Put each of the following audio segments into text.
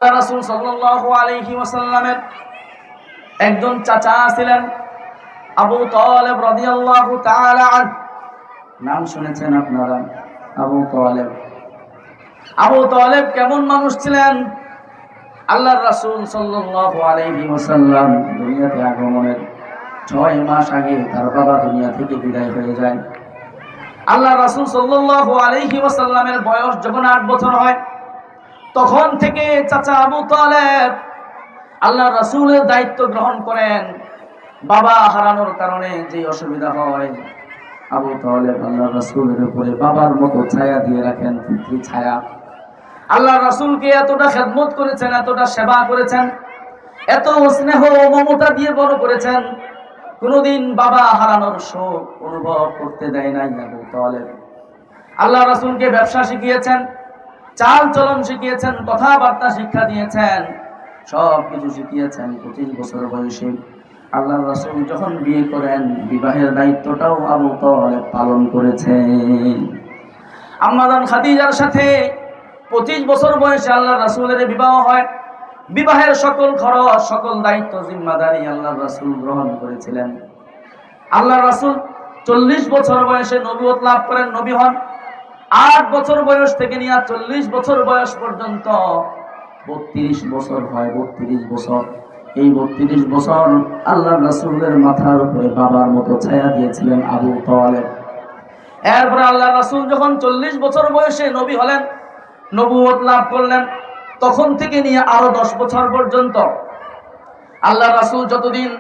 রাসূল সাল্লাল্লাহু আলাইহি ওয়াসাল্লামের একজন চাচা ছিলেন আবু তালেব রাদিয়াল্লাহু তাআলা আনহু। নাম শুনেছেন আপনারা? আবু তালেব কেমন মানুষ ছিলেন? আল্লাহর রাসূল সাল্লাল্লাহু আলাইহি ওয়াসাল্লাম দুনিয়াতে আগমনের 6 মাস আগে তার বাবা দুনিয়া থেকে বিদায় হয়ে যায়। আল্লাহর রাসূল সাল্লাল্লাহু আলাইহি ওয়াসাল্লামের বয়স যখন 8 বছর হয়, তখন থেকে চাচা আবু তালেব আল্লাহর রাসূলের দায়িত্ব গ্রহণ করেন। বাবা হারানোর কারণে যে অসুবিধা হয়, আবু তালেব আল্লাহর রাসূলের উপরে বাবার মতো ছায়া দিয়ে রাখেন, পিতৃ ছায়া। আল্লাহর রাসূলকে এতটা খেদমত করেছেন, এতটা সেবা করেছেন, এত স্নেহ ও মমতা দিয়ে বড় করেছেন, কোনোদিন বাবা হারানোর শোক অনুভব করতে দেয় নাই আবু তালেব। আল্লাহর রাসূলকে ব্যবসা শিখিয়েছেন, চাল চলন শিখিয়েছেন, কথাবার্তা শিক্ষা দিয়েছেন, সব কিছু শিখিয়েছেন। 25 বছর বয়সে আল্লাহর রাসূল যখন বিয়ে করেন, বিবাহের দায়িত্বটাও আবু তালেব পালন করেছেন। আম্মা জান খাদিজার সাথে 25 বছর বয়সে আল্লাহর রাসূলের বিবাহ হয়। বিবাহের সকল খরচ, সকল দায়িত্ব, জিম্মাদারি আল্লাহর রাসূল গ্রহণ করেছিলেন। আল্লাহর রাসূল 40 বছর বয়সে নবুয়ত লাভ করেন, নবী হন। 8 বছর বয়স থেকে নিয়ে 40 বছর বয়স পর্যন্ত 32 বছর হয়। 32 বছর, এই 32 বছর আল্লাহর রাসূলের মাথার উপরে বাবার মতো ছায়া দিয়েছিলেন আবু তালেব। এরপরে আল্লাহর রাসূল যখন 40 বছর বয়সে নবী হলেন, নবুয়ত লাভ করলেন, তখন থেকে নিয়ে আরো 10 বছর পর্যন্ত আল্লাহর রাসূল যতদিন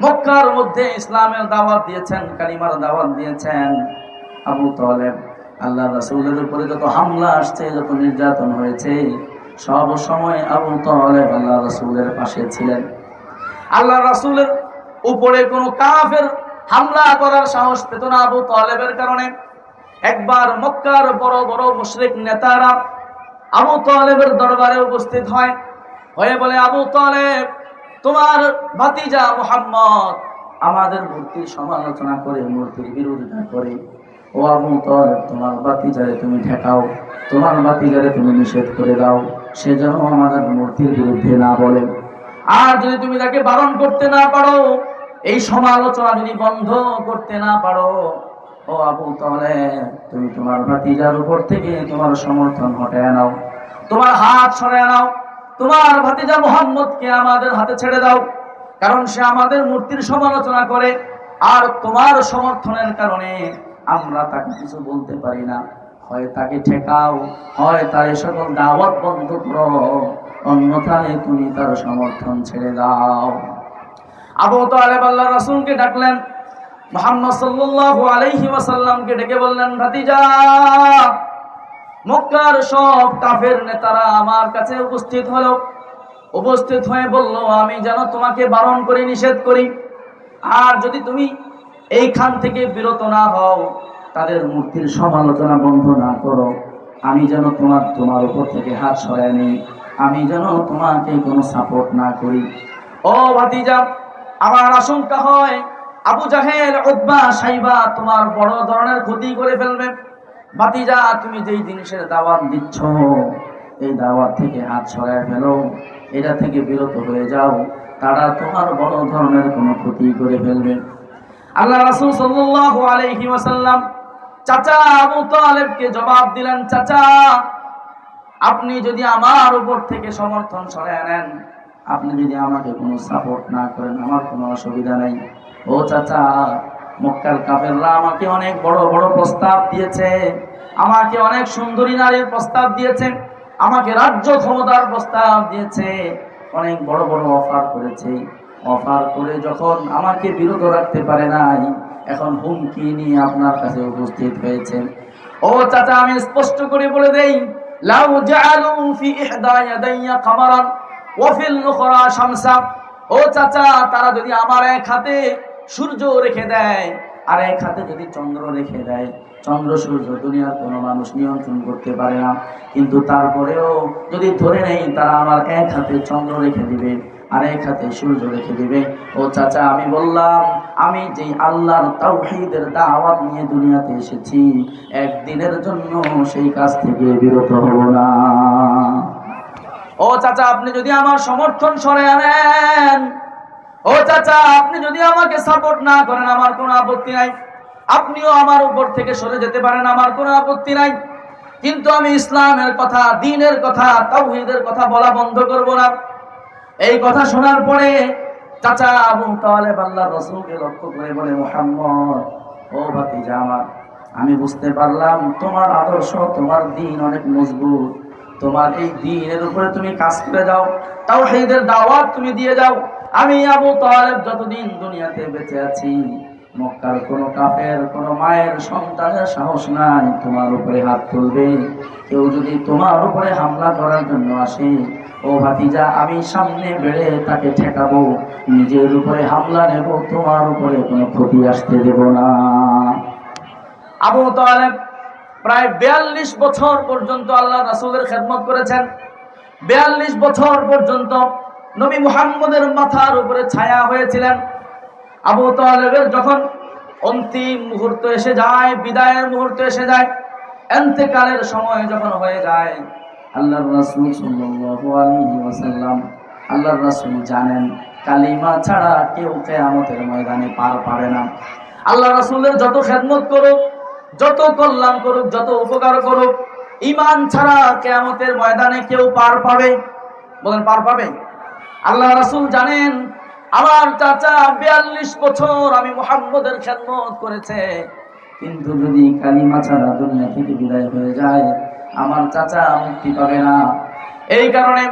মক্কার মধ্যে ইসলামের দাওয়াত দিয়েছেন, কালিমার দাওয়াত দিয়েছেন, আবু তালেব আল্লাহর রাসূলের উপরে যত হামলা আসছে, যত নির্যাতন হয়েছে, সব সময় আবু তালেব আল্লাহর রাসূলের পাশে ছিলেন। আল্লাহর রাসূলের উপরে কোনো কাফের হামলা করার সাহস পেত না আবু তালেবের কারণে। একবার মক্কার বড় বড় মুশরিক নেতারা আবু তালেবের দরবারে উপস্থিত হয়, হয়ে বলে, আবু তালেব, তোমার ভাতিজা মুহাম্মদ আমাদের মূর্তির সমালোচনা করে, মূর্তির বিরোধিতা করে। ও আবু তালেব, তোমার ভাতিজারে তুমি ঠেকাও, তোমার ভাতিজারে তুমি নিষেধ করে দাও, সে যেন আমাদের মূর্তির বিরুদ্ধে না বলে। আর যদি তুমি তাকে বারণ করতে না পারো, এই সমালোচনা যদি বন্ধ করতে না পারো, ও আবু তালেব, তুমি তোমার ভাতিজার উপর থেকে তোমার সমর্থন হটায় নাও, তোমার হাত সরায় নাও, তোমার ভাতিজা মুহাম্মদকে আমাদের হাতে ছেড়ে দাও, কারণ সে আমাদের মূর্তির সমালোচনা করে, আর তোমার সমর্থনের কারণে আমরা তাকে কিছু বলতে পারি না। হয় তাকে ঠেকাও, হয় তার সকল দাওয়াত বন্ধ করো, অন্যথায় তুমি তার সমর্থন ছেড়ে দাও। আবু তালেব আল্লাহর রাসূলকে ডাকলেন, মুহাম্মদ সাল্লাল্লাহু আলাইহি ওয়াসাল্লামকে ডেকে বললেন, ভাতিজা, মক্কার সব কাফের নেতারা আমার কাছে উপস্থিত হলো। উপস্থিত হয়ে বলল, আমি যেন তোমাকে বারণ করি, নিষেধ করি, আর যদি তুমি এইখান থেকে বিরত না হও, তাদের মূর্তির সমালোচনা বন্ধ না করো, আমি যেন তোমার উপর থেকে হাত সরায় নেই, আমি যেন তোমাকে কোনো সাপোর্ট না করি। ও ভাতিজা, আমার আশঙ্কা হয় আবু জাহেল, উতবা, সাইবা তোমার বড় ধরনের ক্ষতি করে ফেলবে। ভাতিজা, তুমি যেই জিনিসের দাওয়াত দিচ্ছ, এই দাওয়াত থেকে হাত সরায় ফেলো, এটা থেকে বিরত হয়ে যাও, তারা তোমার বড় ধরনের কোনো ক্ষতি করে ফেলবে। আল্লাহ রাসূল সাল্লাল্লাহু আলাইহি ওয়াসাল্লাম চাচা আবু তালেবকে জবাব দিলেন, চাচা, আপনি যদি আমার উপর থেকে সমর্থন সরায় নেন, আপনি যদি আমাকে কোনো সাপোর্ট না করেন, আমার কোনো অসুবিধা নেই। ও চাচা, মক্কার কাফেররা আমাকে অনেক বড় বড় প্রস্তাব দিয়েছে, আমাকে অনেক সুন্দরী নারীর প্রস্তাব দিয়েছে, আমাকে রাজ্য ক্ষমতার প্রস্তাব দিয়েছে, অনেক বড় বড় অফার করেছে। অফার করে যখন আমাকে বিরত রাখতে পারে নাই, এখন হুমকি নিয়ে আপনার কাছে উপস্থিত হয়েছে। ও চাচা, আমি স্পষ্ট করে বলে দেই, লাউ জাআলু ফি ইহদা ইয়াদাইয়া কামারান ওয়া ফিল উখরা শামসা। ও চাচা, তারা যদি আমার এক হাতে সূর্য রেখে দেয়, আর এক হাতে যদি চন্দ্র রেখে দেয়, চন্দ্র সূর্য দুনিয়ার কোনো মানুষ নিয়ন্ত্রণ করতে পারে না, কিন্তু তারপরেও যদি ধরে নেই, তারা আমার এক হাতে চন্দ্র রেখে দিবে, আর এক হাতে সূর্য রেখে দিবে। ও চাচা, আমি বললাম, আমি যে আল্লাহর তাওহীদের দাওয়াত নিয়ে দুনিয়াতে এসেছি, একদিনের জন্য সেই কাজ থেকে বিরত হব না। ও চাচা, আপনি যদি আমার সমর্থন সরে আনেন, ও চাচা আপনি যদি আমাকে সাপোর্ট না করেন, আমার কোনো আপত্তি নাই। আপনিও আমার উপর থেকে সরে যেতে পারেন, আমার কোনো আপত্তি নাই। কিন্তু আমি ইসলামের কথা, দ্বীনের কথা, তাওহীদের কথা বলা বন্ধ করব না। এই কথা শোনার পরে চাচা আবু তালেব আল্লাহর রাসূলকে লক্ষ্য করে বলে, মুহাম্মদ, ও ভাতিজা আমার, আমি বুঝতে পারলাম তোমার আদর্শ, তোমার দ্বীন অনেক মজবুত। তোমার এই দ্বীনের উপরে তুমি কাজ করে যাও, তাওহীদের দাওয়াত তুমি দিয়ে যাও। আমি আবু তালেব যতদিন দুনিয়াতে বেঁচে আছি, মক্কার কোন কাফের, কোন মায়ের সন্তানের সাহস নাই তোমার উপরে হাত তুলবে। কেউ যদি তোমার উপরে হামলা করার জন্য আসে, ও ভাতিজা, আমি সামনে বেড়ে তাকে ঠেকাবো, নিজের উপরে হামলা নেব, তোমার উপরে কোনো ক্ষতি আসতে দেব না। আবু তালেব প্রায় 42 বছর পর্যন্ত আল্লাহ রাসূলের খেদমত করেছেন। 42 বছর পর্যন্ত নবী মুহাম্মদের মাথার উপরে ছায়া হয়েছিলেন। আবু তালেবের যখন অন্তিম মুহূর্ত এসে যায়, বিদায়ের মুহূর্ত এসে যায়, ইন্তেকালের সময় যখন হয়ে যায়, আল্লাহর রাসূল সাল্লাল্লাহু আলাইহি ওয়াসাল্লাম, আল্লাহর রাসূল জানেন কালিমা ছাড়া কেউ কিয়ামতের ময়দানে পার পাবে না। আল্লাহর রাসূলের যত খেদমত করুক, যত কল্যাণ করুক, যত উপকার করুক, ঈমান ছাড়া কিয়ামতের ময়দানে কেউ পার পাবে? বলেন, পার পাবে? আল্লাহ রাসূল জানেন আমার চাচা 42 বছর আমি মুহাম্মদের খেদমত করেছে, কিন্তু যদি কালিমা ছাড়া দুনিয়া থেকে বিদায় হয়ে যায়, আমার চাচা মুক্তি পাবে না। এই কারণে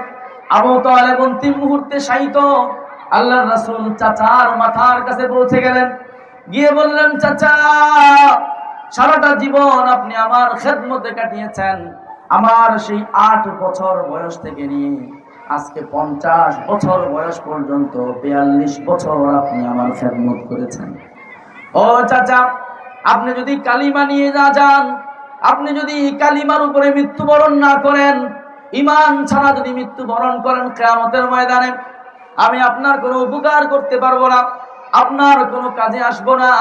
আবু তালেব অন্তিম মুহূর্তে শায়িত। আল্লাহর রাসূল চাচার মাথার কাছে পৌঁছে গেলেন, গিয়ে বললেন, চাচা, সারাটা জীবন আপনি আমার খেদমতে কাটিয়েছেন। আমার সেই 8 বছর বয়স থেকে নিয়ে আজকে 50 বছর বয়স পর্যন্ত 42 বছর আপনি আমার খেদমত করেছেন। ও চাচা, আপনি যদি কালিমা নিয়ে না যান, আপনি যদি কালিমার উপরে মৃত্যুবরণ না করেন, ঈমান ছাড়া যদি মৃত্যুবরণ করেন, কিয়ামতের ময়দানে আমি আপনার কোনো উপকার করতে পারবো না, আপনার কোনো কাজে আসবো না।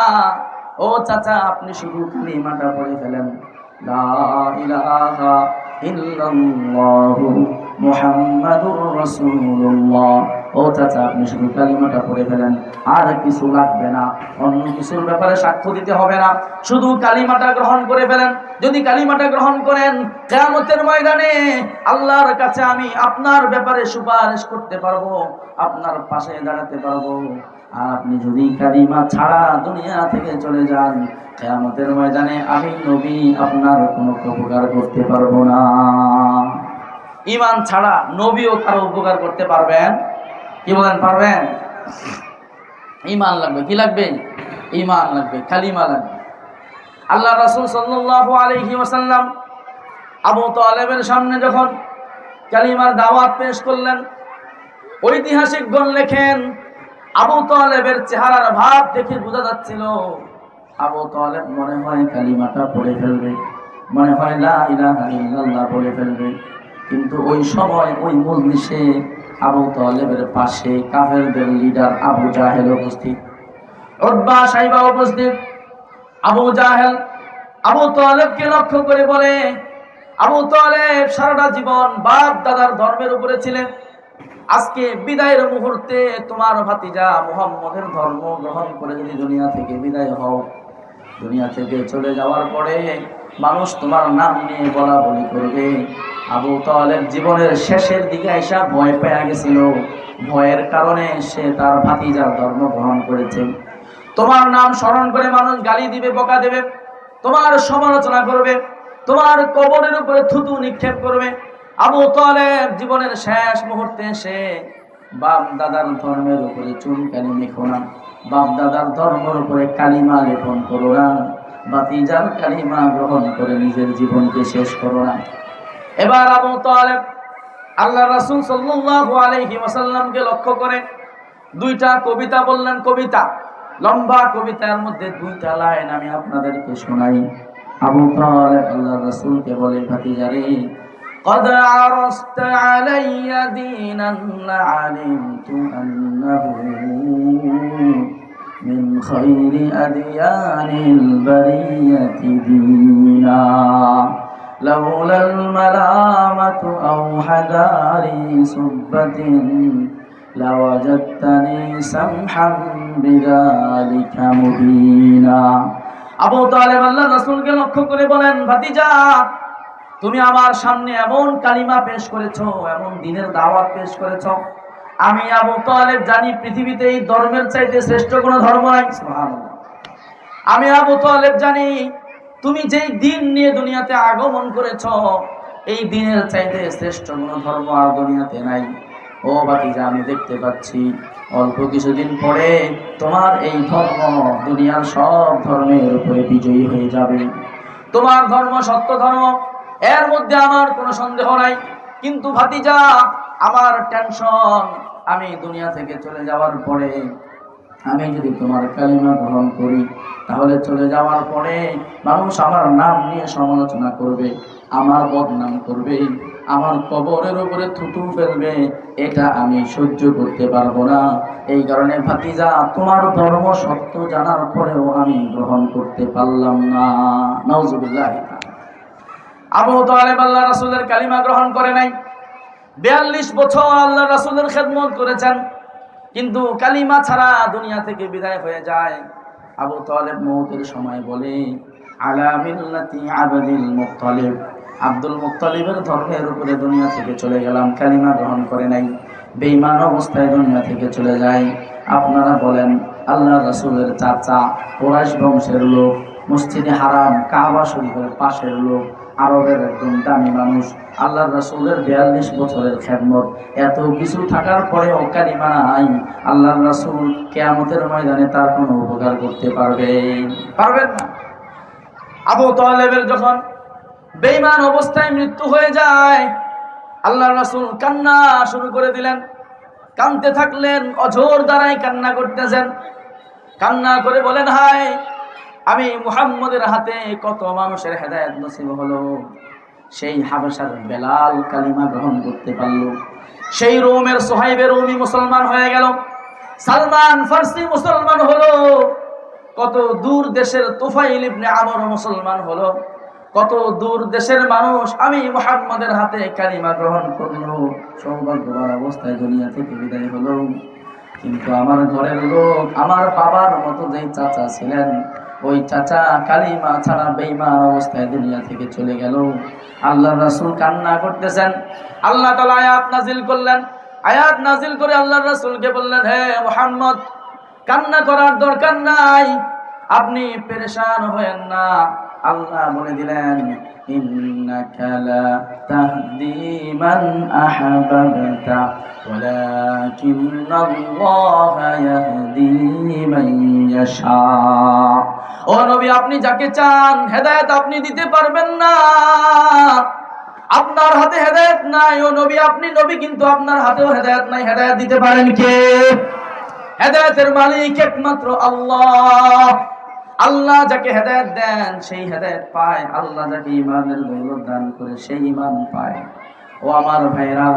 ও চাচা, আপনি শুধু কালিমাটা পড়ে ফেলেন, লা ইলাহা ইল্লাল্লাহু মুহাম্মাদুর রাসূলুল্লাহ। ও চাচা, আপনি শুধু কালিমাটা পড়ে ফেলেন, আর কিছু লাগবে না, অন্য কিছুর ব্যাপারে সাক্ষ্য দিতে হবে না, শুধু কালিমাটা গ্রহণ করে ফেলেন। যদি কালিমাটা গ্রহণ করেন, কিয়ামতের ময়দানে আল্লাহর কাছে আমি আপনার ব্যাপারে সুপারিশ করতে পারবো, আপনার পাশে দাঁড়াতে পারবো। আর আপনি যদি কালিমা ছাড়া দুনিয়া থেকে চলে যান, কিয়ামতের ময়দানে আমি নবী আপনার কোনো উপকার করতে পারবো না। ঈমান ছাড়া নবীও কারো উপকার করতে পারবেন? কি বলেন, পারবেন? ঈমান লাগবে। কি লাগবে? ঈমান লাগবে, কালিমা লাগবে। আল্লাহ রাসূল সাল্লাল্লাহু আলাইহি ওয়াসাল্লাম আবু তালেবের সামনে যখন কালিমার দাওয়াত পেশ করলেন, ঐতিহাসিকগণ লেখেন আবু তালেবের চেহারার ভাব দেখে বোঝা যাচ্ছিল আবু তালেব মনে হয় কালিমাটা পড়ে ফেলবে, মনে হয় লা ইলাহা ইল্লাল্লাহ পড়ে ফেলবে। কিন্তু ওই সময় ওই মজলিসে আবু তালেবের পাশে কাফেরদের লিডার আবু জাহেল উপস্থিত, উতবা সাইবা উপস্থিত। আবু জাহেল আবু তালেবকে লক্ষ্য করে বলে, আবু তালেব সারাটা জীবন বাপ দাদার ধর্মের উপরে ছিলেন, আজকে বিদায়ের মুহূর্তে তোমার ভাতিজা মুহাম্মদের ধর্ম গ্রহণ করে যদি দুনিয়া থেকে বিদায় হও, দুনিয়া থেকে চলে যাওয়ার পরে মানুষ তোমার নাম নিয়ে বলা বলি করবে। আবু তালেব জীবনের শেষের দিকে এসে ভয় পেয়ে গেছিল, ভয়ের কারণে সে তার ভাতিজার ধর্ম গ্রহণ করেছে। তোমার নাম স্মরণ করে মানুষ গালি দিবে, বকা দেবে, তোমার সমালোচনা করবে, তোমার কবরের উপরে থুতু নিক্ষেপ করবে। আবু তালেব জীবনের শেষ মুহূর্তে এসে বাপ দাদার ধর্মের উপরে চুনকালি মেখো না, বাপ দাদার ধর্মের উপরে কালিমা লেপন করো না, ভাতিজার কালিমা গ্রহণ করে নিজের জীবনকে শেষ করো না। এবার আবু তালেব আল্লাহ রাসূল সাল্লাল্লাহু আলাইহি ওয়াসাল্লামকে লক্ষ্য করে 2টা কবিতা বললেন। কবিতা, লম্বা কবিতার মধ্যে 2টা লাইন আমি আপনাদেরকে শোনাই। আবু তালেব আল্লাহ রাসূলকে বলে, ভাতিজারে, قد عرست علي دينا لعلمت أنه من خير أديان البرية دينا লাউলাল মালামাতু আও হাদারি সুব্বাতিন লাওয়াজাদতানি সামহাম বিযালিকা মুবিনা। আবু তালেব আল্লাহর রাসূলকে লক্ষ্য করে বলেন, ভাতিজা, তুমি আমার সামনে এমন কালিমা পেশ করেছো, এমন দ্বীনের দাওয়াত পেশ করেছো, আমি আবু তালেব জানি পৃথিবীতে এই ধর্মের চাইতে শ্রেষ্ঠ কোনো ধর্ম নাই। সুবহানাল্লাহ। আমি আবু তালেব জানি তুমি যেই দ্বীন নিয়ে দুনিয়াতে আগমন করেছো, এই দ্বীনের চাইতে শ্রেষ্ঠ কোনো ধর্ম আর দুনিয়াতে নাই। ও ভাতিজা, আমি দেখতে পাচ্ছি অল্প কিছুদিন পরে তোমার এই ধর্ম দুনিয়ার সব ধর্মের উপরে বিজয়ী হয়ে যাবে। তোমার ধর্ম সত্য ধর্ম, এর মধ্যে আমার কোনো সন্দেহ নাই। কিন্তু ভাতিজা, আমার টেনশন, আমি দুনিয়া থেকে চলে যাওয়ার পরে আমি যদি তোমার কালিমা গ্রহণ করি, তাহলে চলে যাওয়ার পরে মানুষ আমার নাম নিয়ে সমালোচনা করবে, আমার বদনাম করবে, আমার কবরের উপরে থুতু ফেলবে। এটা আমি সহ্য করতে পারবো না। এই কারণে ভাতিজা, তোমার ধর্ম সত্য জানার পরেও আমি গ্রহণ করতে পারলাম না। নাউজুবিল্লাহ। আবু তালেব আল্লাহ রাসূলের কালিমা গ্রহণ করে নাই। 42 বছর আল্লাহ রাসূলের খেদমত করেছেন, কিন্তু কালিমা ছাড়া দুনিয়া থেকে বিদায় হয়ে যায়। আবু তালেব মওতের সময় বলে, আলা মিল্লাতি আবদুল মুত্তালিব, আব্দুল মুত্তালিবের ধর্মের উপরে দুনিয়া থেকে চলে গেলাম। কালিমা গ্রহণ করে নাই, বেঈমান অবস্থায় দুনিয়া থেকে চলে যায়। আপনারা বলেন, আল্লাহ রাসূলের চাচা, কুরাইশ বংশের লোক, মসজিদে হারাম কাবা শরীফের পাশের লোক, আরবের একজন দামি মানুষ, আল্লাহ রাসূলের 42 বছরের খেদমত, এত কিছু থাকার পরেও কালিমা নাই। আল্লাহ রাসূল কিয়ামতের ময়দানে তার কোনো উপকার করতে পারবেন না। আবু তালেবের যখন বেঈমান অবস্থায় মৃত্যু হয়ে যায়, আল্লাহ রাসূল কান্না শুরু করে দিলেন। কাঁদতে থাকলেন, অঝোর দ্বারাই কান্না করতেছেন। কান্না করে বলেন, হায়, আমি মুহাম্মদের হাতে কত মানুষের হেদায়েত নসিব হলো। সেই হাবশার বেলাল কালিমা গ্রহণ করতে পারলো, সেই রোমের সোহাইবের রুমি মুসলমান হয়ে গেল, সালমান ফার্সি মুসলমান হলো, কত দূর দেশের তুফাইল ইবনে আমর মুসলমান হলো, কত দূর দেশের মানুষ আমি মুহাম্মদের হাতে কালিমা গ্রহণ করলো, সৌভাগ্যবান অবস্থায় দুনিয়া থেকে বিদায় হলো। কিন্তু আমার ঘরের লোক, আমার বাবার মতো যেই চাচা ছিলেন, ওই চাচা কালিমা ছাড়া বেঈমান অবস্থায় দুনিয়া থেকে চলে গেল। আল্লাহর রাসূল কান্না করতেছেন। আল্লাহ তাআলা আয়াত নাজিল করলেন। আয়াত নাজিল করে আল্লাহর রাসূলকে বললেন, হে মুহাম্মদ, কান্না করার দরকার নাই, আপনি পেরেশান হয়েন না। আল্লাহ বলে দিলেন, ইন্নাকা লা তাহদি মান আহবাবতা ওয়ালাকিন্নাল্লাহা ইয়াহদি মান ইয়াশা। ও নবী, আপনি যাকে চান হেদায়েত আপনি দিতে পারবেন না, আপনার হাতে হেদায়েত নাই। ও নবী, আপনি নবী, কিন্তু আপনার হাতেও হেদায়েত নাই। হেদায়েত দিতে পারেন কে? হেদায়েতের মালিক একমাত্র আল্লাহ। আল্লাহ যাকে হেদায়েত দেন সেই হেদায়েত পায়, আল্লাহ যাকে ঈমানের দৌলত দান করে সেই ঈমান পায়। ও আমার ভাইরা,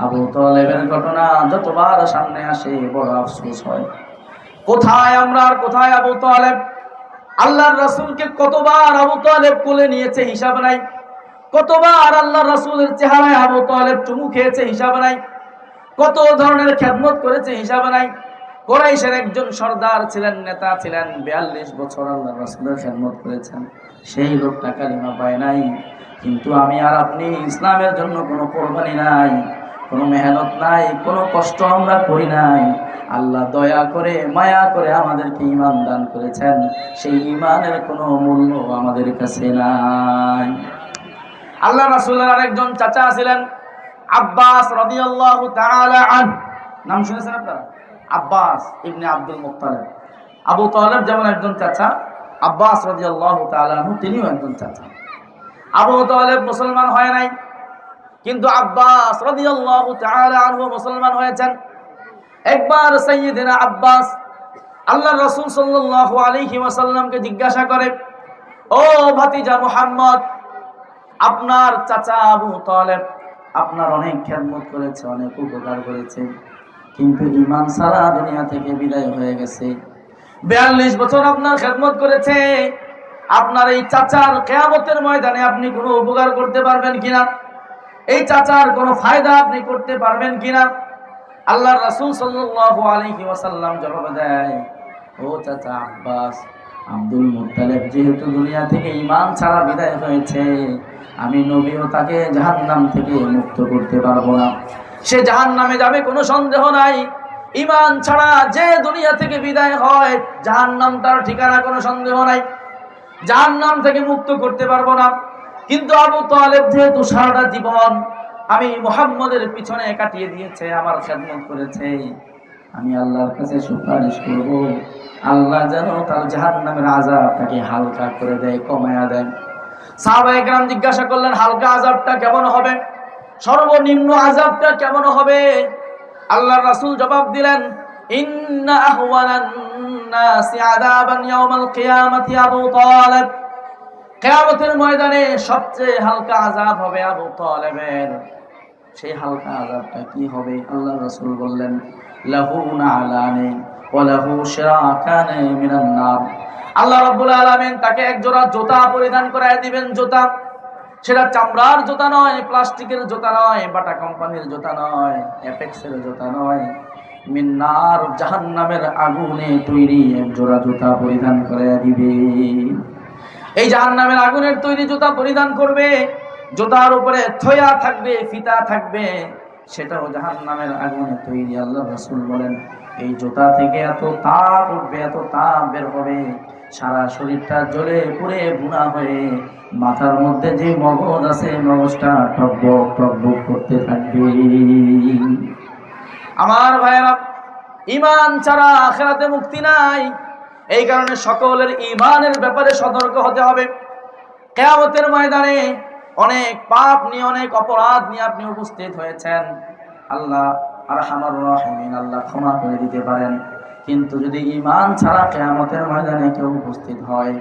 আবু তালেবের ঘটনা যতবার সামনে আসে বড় আফসোস হয়। কোথায় আমরা আর কোথায় আবু তালেব? আল্লাহর রাসূলকে কতবার আবু তালেব কোলে নিয়েছে হিসাব নাই, কতবার আল্লাহর রাসূলের চেহারায় আবু তালেব চুমু খেয়েছে হিসাব নাই, কত ধরনের খেদমত করেছে হিসাব নাই। কুরাইশের একজন সর্দার ছিলেন, নেতা ছিলেন, 42 বছর আল্লাহর রাসূলের খেদমত করেছেন, সেই লোকটা কালিমা পায় নাই। কিন্তু আমি আর আপনি ইসলামের জন্য কোনো কোরবানি নাই, কোনো মেহনত নাই, কোনো কষ্ট আমরা করি নাই। আল্লাহ দয়া করে মায়া করে আমাদেরকে ঈমান দান করেছেন, সেই ঈমানের কোনো মূল্য আমাদের কাছে নাই। আল্লাহ রাসূলের আরেকজন চাচা ছিলেন আব্বাস রাদিয়াল্লাহু তাআলা আনহু। নাম শুনেছেন আপনারা? আব্বাস ইবনে আব্দুল মুত্তালিব। আবু তালেব যেমন একজন চাচা, আব্বাস রাদিয়াল্লাহু তাআলা আনহু তিনিও একজন চাচা। আবু তালেব মুসলমান হয় নাই, কিন্তু আব্বাস রাদিয়াল্লাহু তাআলা আনহু মুসলমান হয়েছেন। একবার সাইয়্যিদিনা আব্বাস আল্লাহর রাসূল সাল্লাল্লাহু আলাইহি ওয়াসাল্লামকে জিজ্ঞাসা করে, ও ভাতিজা মুহাম্মদ, আপনার চাচা আবু তালেব আপনার অনেক খেদমত করেছে, অনেক উপকার করেছে, কিন্তু ঈমান ছাড়া দুনিয়া থেকে বিদায় হয়ে গেছে। 42 বছর আপনার খেদমত করেছে, আপনার এই চাচার কিয়ামতের ময়দানে আপনি কোনো উপকার করতে পারবেন কিনা, এই চাচার কোনো ফায়দা আপনি করতে পারবেন কিনা। আল্লাহর রাসূল সাল্লাল্লাহু আলাইহি ওয়াসাল্লাম জবাব দেয়, ও চাচা আব্বাস, আব্দুল মুত্তালিব যেহেতু দুনিয়া থেকে ঈমান ছাড়া বিদায় হয়েছে, আমি নবীও তাকে জাহান্নাম থেকে মুক্ত করতে পারবো না। সে জাহান্নামে যাবে কোনো সন্দেহ নাই। ঈমান ছাড়া যে দুনিয়া থেকে বিদায় হয়, জাহান্নাম তার ঠিকানা, কোনো সন্দেহ নাই। জাহান্নাম থেকে মুক্ত করতে পারবো না। কিন্তু আবু তালেব যেহেতু সারাটা জীবন আমি মুহাম্মদের পিছনে কাটিয়ে দিয়েছে, আমার খেদমত করেছে, আমি আল্লাহর কাছে সুপারিশ করব, আল্লাহ যেন তার জাহান্নামের আযাবটাকে হালকা করে দেয়, কমায়া দেয়। সাহাবায়ে কেরাম জিজ্ঞাসা করলেন, হালকা আযাবটা কেমন হবে, সর্বনিম্ন আযাবটা কেমন হবে? আল্লাহর রাসূল জবাব দিলেন, ইন্না আহওয়ানান নাসি আযাবান ইয়াউমাল কিয়ামাতি আবু তালেব, কিয়ামতের ময়দানে সবচেয়ে হালকা আযাব হবে আবু তালেবের। সেই হালকা আযাবটা কি হবে? আল্লাহর রাসূল বললেন, লাহু নালানি ওয়া লাহু শিরাকানি মিনান নার। আল্লাহ রাব্বুল আলামিন তাকে এক জোড়া জুতা পরিধান করায় দিবেন। জুতা, সেটা চামড়ার জুতা নয়, প্লাস্টিকের জুতা নয়, বাটা কোম্পানির জুতা নয়, অ্যাপেক্সের জুতা নয়, মিন নার, জাহান্নামের আগুনে তৈরি এক জোড়া জুতা পরিধান করায় দিবে। এই জাহান্নামের আগুনের তৈরি জুতা পরিধান করবে, জুতার উপরে থয়া থাকবে, ফিতা থাকবে, সেটাও জাহান্নামের আগুনে তৈরি। আল্লাহ রাসূল বলেন, এই জুতা থেকে এত তাপ উঠবে, এত তাপ বের হবে, সারা শরীরটা জ্বলে পুড়ে ভুনা হয়ে মাথার মধ্যে যে মগজ আছে, মগজটা টকবক টকবক করতে থাকবে। আমার ভাইয়েরা, ঈমান ছাড়া আখিরাতে মুক্তি নাই। এই কারণে সকলের ঈমানের ব্যাপারে সতর্ক হতে হবে। কিয়ামতের ময়দানে অনেক পাপ নিয়ে, অনেক অপরাধ নিয়ে আপনি উপস্থিত হয়েছেন। আল্লাহ আরহামার রাহিমিন, আল্লাহ ক্ষমা করে দিতে পারেন। কিন্তু যদি ঈমান ছাড়া কিয়ামতের ময়দানে কেউ উপস্থিত হয়,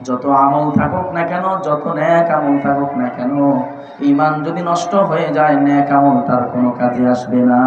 যত আমল থাকুক না কেন, যত নেক আমল থাকুক না কেন, ঈমান যদি নষ্ট হয়ে যায়, নেক আমল তার কোনো কাজে আসবে না।